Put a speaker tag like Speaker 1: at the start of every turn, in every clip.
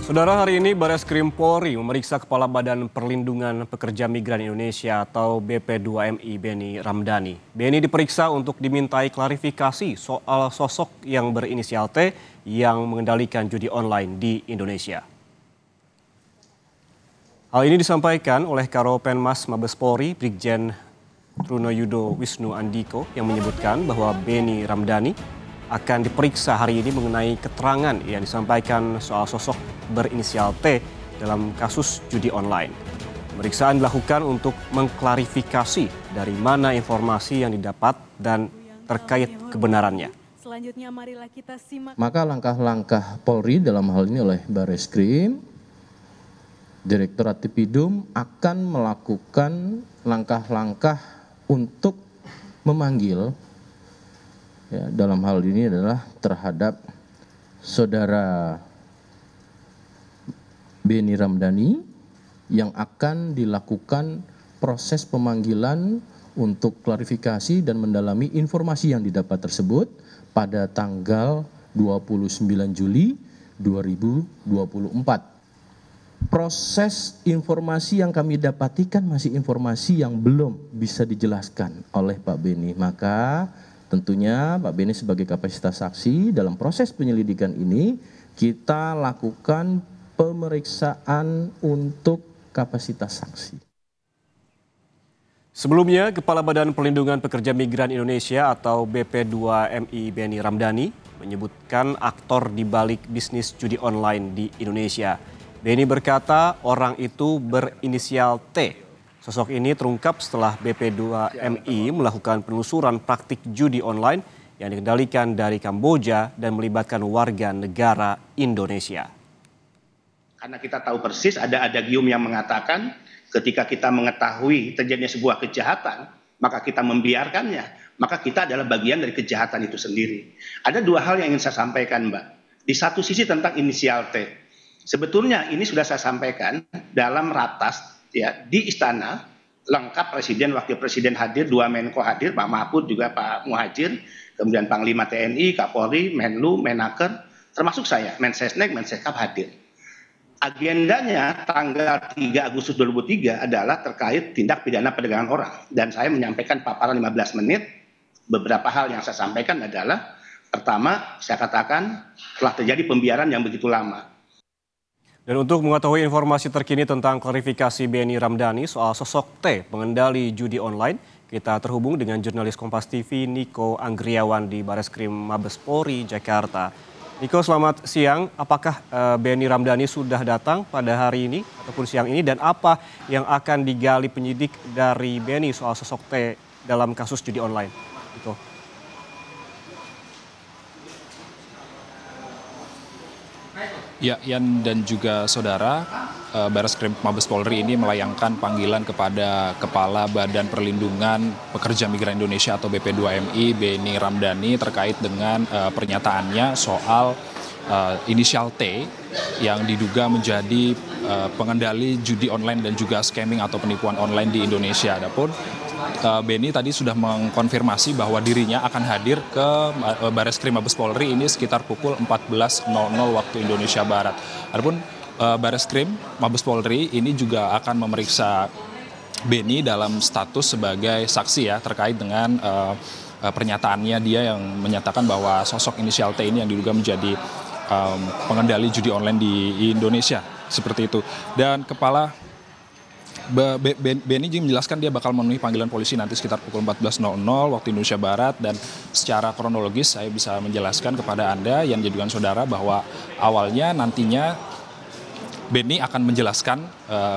Speaker 1: Saudara, hari ini Bareskrim Polri memeriksa Kepala Badan Perlindungan Pekerja Migran Indonesia atau BP2MI Beni Ramdhani. Beni diperiksa untuk dimintai klarifikasi soal sosok yang berinisial T yang mengendalikan judi online di Indonesia. Hal ini disampaikan oleh Karopenmas Mabes Polri, Brigjen Trunoyudo Wisnu Andiko, yang menyebutkan bahwa Beni Ramdhani akan diperiksa hari ini mengenai keterangan yang disampaikan soal sosok berinisial T dalam kasus judi online. Pemeriksaan dilakukan untuk mengklarifikasi dari mana informasi yang didapat dan terkait kebenarannya.
Speaker 2: Selanjutnya marilah kita simak.
Speaker 3: Maka langkah-langkah Polri dalam hal ini oleh Bareskrim, Direktorat Tipidum akan melakukan langkah-langkah untuk memanggil, ya, dalam hal ini adalah terhadap saudara Beni Ramdhani yang akan dilakukan proses pemanggilan untuk klarifikasi dan mendalami informasi yang didapat tersebut pada tanggal 29 Juli 2024. Proses informasi yang kami dapati kan masih informasi yang belum bisa dijelaskan oleh Pak Beni, maka tentunya Pak Beni sebagai kapasitas saksi dalam proses penyelidikan ini kita lakukan pemeriksaan untuk kapasitas saksi.
Speaker 1: Sebelumnya, Kepala Badan Perlindungan Pekerja Migran Indonesia atau BP2MI Beni Ramdhani menyebutkan aktor di balik bisnis judi online di Indonesia. Beni berkata orang itu berinisial T. Sosok ini terungkap setelah BP2MI melakukan penelusuran praktik judi online yang dikendalikan dari Kamboja dan melibatkan warga negara Indonesia.
Speaker 4: Karena kita tahu persis ada adagium yang mengatakan ketika kita mengetahui terjadinya sebuah kejahatan, maka kita membiarkannya, maka kita adalah bagian dari kejahatan itu sendiri. Ada dua hal yang ingin saya sampaikan, Mbak. Di satu sisi tentang inisial T. Sebetulnya ini sudah saya sampaikan dalam ratas, ya, di istana, lengkap Presiden, Wakil Presiden hadir, dua Menko hadir, Pak Mahfud juga Pak Muhadjir, kemudian Panglima TNI, Kapolri, Menlu, Menaker, termasuk saya, Mensesnek, Mensekap hadir. Agendanya tanggal 3 Agustus 2003 adalah terkait tindak pidana perdagangan orang. Dan saya menyampaikan paparan 15 menit, beberapa hal yang saya sampaikan adalah, pertama, saya katakan telah terjadi pembiaran yang begitu lama.
Speaker 1: Dan untuk mengetahui informasi terkini tentang klarifikasi Beni Ramdhani soal sosok T pengendali judi online, kita terhubung dengan jurnalis Kompas TV Niko Anggriawan di Bareskrim Mabes Polri, Jakarta. Niko, selamat siang. Apakah Beni Ramdhani sudah datang pada hari ini ataupun siang ini, dan apa yang akan digali penyidik dari Beni soal sosok T dalam kasus judi online? Niko.
Speaker 5: Ya, Yan dan juga saudara, Bareskrim Mabes Polri ini melayangkan panggilan kepada Kepala Badan Perlindungan Pekerja Migran Indonesia atau BP2MI Beni Ramdhani terkait dengan pernyataannya soal inisial T yang diduga menjadi pengendali judi online dan juga scamming atau penipuan online di Indonesia. Adapun Beni tadi sudah mengkonfirmasi bahwa dirinya akan hadir ke Bareskrim Mabes Polri ini sekitar pukul 14.00 waktu Indonesia Barat. Adapun Bareskrim Mabes Polri ini juga akan memeriksa Beni dalam status sebagai saksi, ya, terkait dengan pernyataannya dia yang menyatakan bahwa sosok inisial T ini yang diduga menjadi pengendali judi online di Indonesia, seperti itu. Dan Beni menjelaskan dia bakal memenuhi panggilan polisi nanti sekitar pukul 14.00 waktu Indonesia Barat, dan secara kronologis saya bisa menjelaskan kepada Anda yang jadikan saudara bahwa awalnya nantinya Beni akan menjelaskan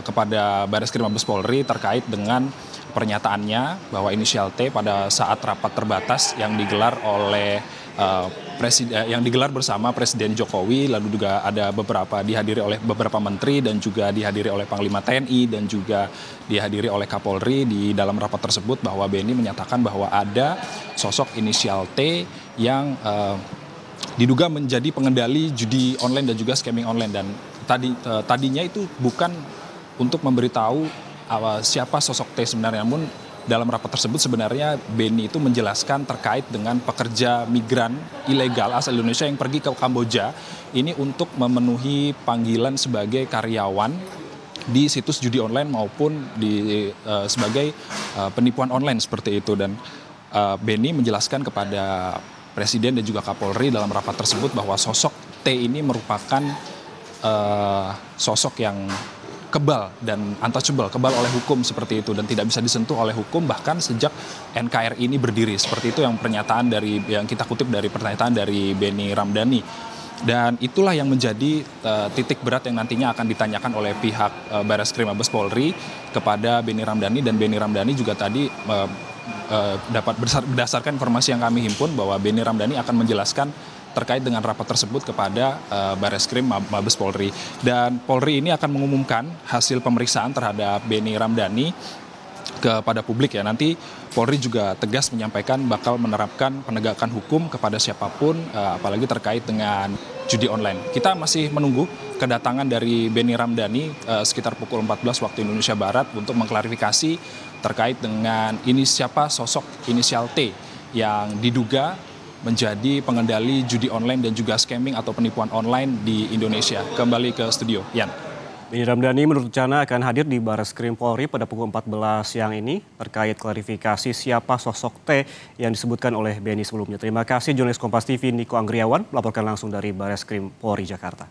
Speaker 5: kepada Bareskrim Mabes Polri terkait dengan pernyataannya bahwa inisial T pada saat rapat terbatas yang digelar oleh yang digelar bersama Presiden Jokowi, lalu juga ada dihadiri oleh beberapa menteri dan juga dihadiri oleh Panglima TNI dan juga dihadiri oleh Kapolri. Di dalam rapat tersebut bahwa Beni menyatakan bahwa ada sosok inisial T yang diduga menjadi pengendali judi online dan juga scamming online, dan tadinya itu bukan untuk memberitahu siapa sosok T sebenarnya, namun dalam rapat tersebut sebenarnya Beni itu menjelaskan terkait dengan pekerja migran ilegal asal Indonesia yang pergi ke Kamboja ini untuk memenuhi panggilan sebagai karyawan di situs judi online maupun sebagai penipuan online seperti itu. Dan Beni menjelaskan kepada Presiden dan juga Kapolri dalam rapat tersebut bahwa sosok T ini merupakan sosok yang kebal dan untouchable, kebal oleh hukum seperti itu dan tidak bisa disentuh oleh hukum bahkan sejak NKRI ini berdiri. Seperti itu yang kita kutip dari pernyataan dari Beni Ramdhani. Dan itulah yang menjadi titik berat yang nantinya akan ditanyakan oleh pihak Barreskrim Mabes Polri kepada Beni Ramdhani. Dan Beni Ramdhani juga tadi berdasarkan informasi yang kami himpun bahwa Beni Ramdhani akan menjelaskan terkait dengan rapat tersebut kepada Barreskrim Mabes Polri. Dan Polri ini akan mengumumkan hasil pemeriksaan terhadap Beni Ramdhani kepada publik ya. Nanti Polri juga tegas menyampaikan bakal menerapkan penegakan hukum kepada siapapun, apalagi terkait dengan judi online. Kita masih menunggu kedatangan dari Beni Ramdhani sekitar pukul 14 waktu Indonesia Barat untuk mengklarifikasi terkait dengan ini siapa sosok inisial T yang diduga menjadi pengendali judi online dan juga scamming atau penipuan online di Indonesia. Kembali ke studio, Yan.
Speaker 1: Beni Ramdhani menurut rencana akan hadir di Barreskrim Polri pada pukul 14 siang ini terkait klarifikasi siapa sosok T yang disebutkan oleh Beni sebelumnya. Terima kasih jurnalis Kompas TV Niko Anggriawan melaporkan langsung dari Barreskrim Polri Jakarta.